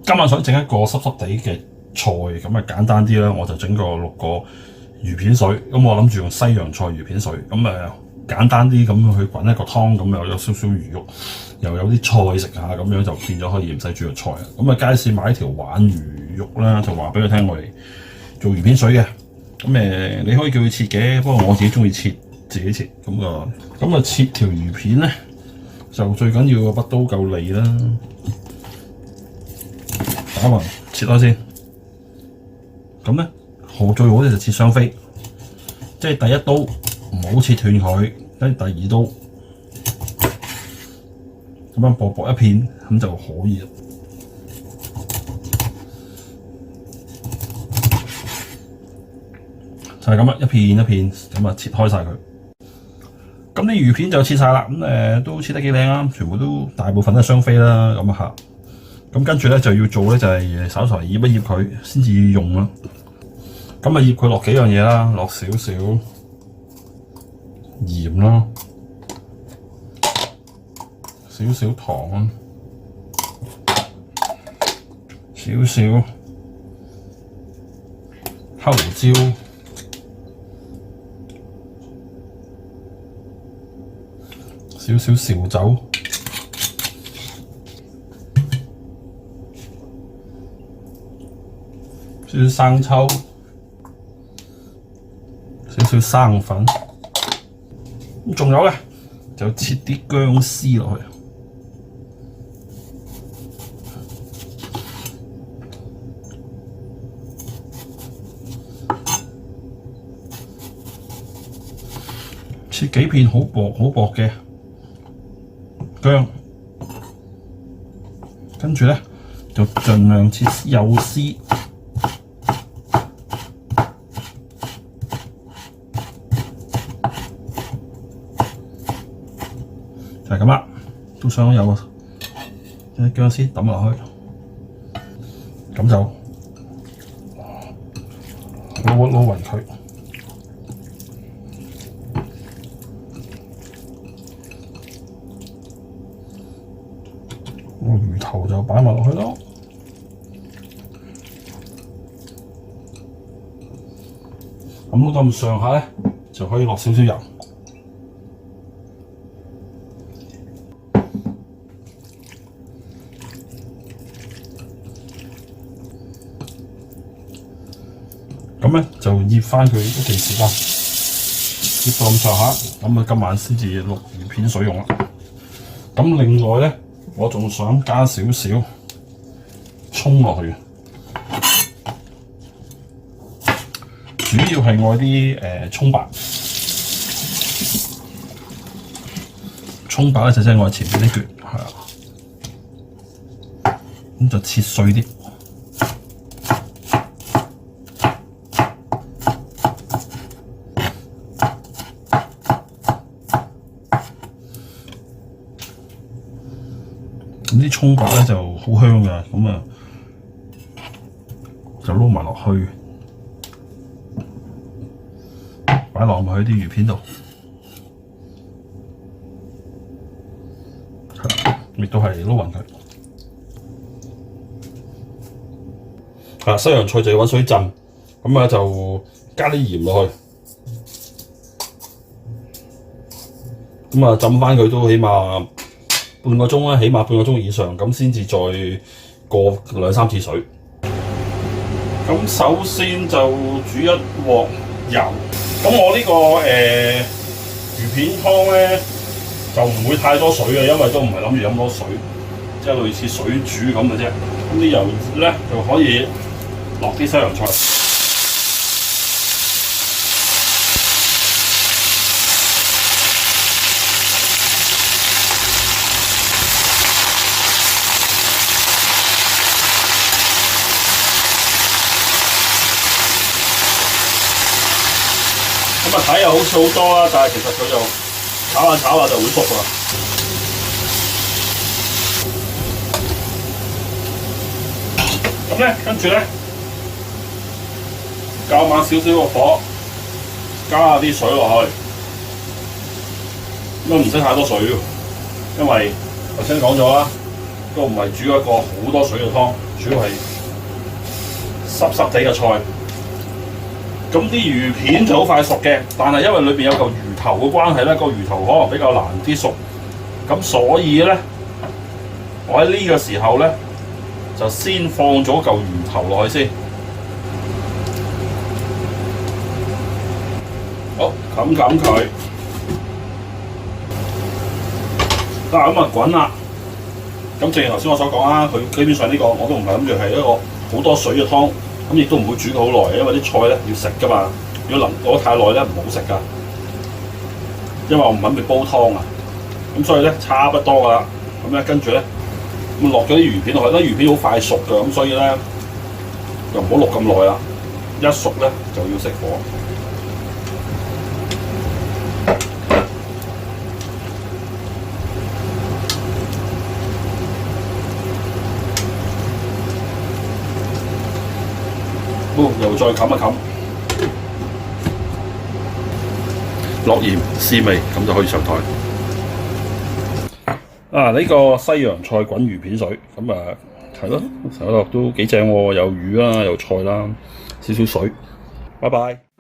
今晚想整一個濕濕地嘅菜，咁啊簡單啲啦，我就整個6個魚片水。咁我諗住用西洋菜魚片水，咁簡單啲咁去滾一個湯，咁又有少少魚肉，又有啲菜食下，咁樣就變咗可以唔使煮個菜啦。咁街市買條鯇魚肉啦，就話俾佢聽我哋做魚片水嘅。咁你可以叫佢切嘅，不過我自己中意切，自己切。咁切條魚片咧，就最緊要個筆刀夠利啦。打橫切開先。咁咧，最好咧就切雙飛，即係第一刀唔好切斷佢，跟住第二刀咁樣薄薄一片，咁就可以啦。就係咁啦，一片一片咁切開晒佢。咁啲魚片就切晒啦，都切得幾靚啊！全部都大部分都係雙飛啦，咁跟住咧就要做咧就係稍稍醃一醃佢先至用啦。咁醃佢落幾樣嘢啦，落少少鹽啦，少少糖啦，少少黑胡椒。少少紹酒，少少生抽，少少生粉，咁仲有咧就切啲薑絲落去，切幾片好薄嘅薑，跟住咧就盡量切幼絲，就係咁啦。都想有啲薑絲抌落去，咁就撈勻佢。魚頭就擺埋落去咯，咁上下咧就可以落少少油，咁咧就醃翻佢一段時間，醃到咁上下，咁今晚先至落魚片水用啦。咁另外咧，我仲想加少少葱落去，主要係愛啲葱白，葱白咧就即係愛前面啲橛，係啦，咁就切碎啲。咁啲葱白咧就好香㗎，咁就撈埋落去，擺落埋去啲魚片度，亦都係撈勻佢。西洋菜就要揾水浸，咁就加啲鹽落去，咁浸翻佢都起碼半個鐘啦，起碼半個鐘以上，咁先至再過2、3次水。咁首先就煮一鑊油，咁我呢個魚片湯咧就唔會太多水嘅，因為都唔係諗住飲多水，即係類似水煮咁嘅啫。咁啲油咧就可以落啲西洋菜。咁睇又好似好多啦，但係其實佢就炒下就會熟啦。咁咧，跟住咧，較慢少少個火，加下啲水落去，都唔使太多水喎，因為頭先講咗啦，都唔係煮一個好多水嘅湯。主要係濕濕地嘅菜。咁啲魚片就好快熟嘅，但係因為裏邊有嚿魚頭嘅關係咧，個魚頭可能比較難啲熟，咁所以咧，我喺呢個時候咧就先放咗嚿魚頭落去先。好，冚佢。咁啊滾啦！咁正如頭先我所講啦，佢基本上呢個我都唔係諗住係一個好多水嘅湯，咁亦都唔會煮好耐，因為啲菜咧要食噶嘛。如果淋太耐咧唔好食噶，因為我唔諗住煲湯啊。咁所以咧差不多噶啦。咁咧跟住咧咁落咗啲魚片落去，啲魚片好快熟噶，咁所以咧又唔好淥咁耐啦。一熟咧就要熄火。又再冚一冚，落鹽試味，咁就可以上台。呢個西洋菜滾魚片水，咁係咯，食落都幾正喎，有魚啦，有菜啦，少少水。拜拜。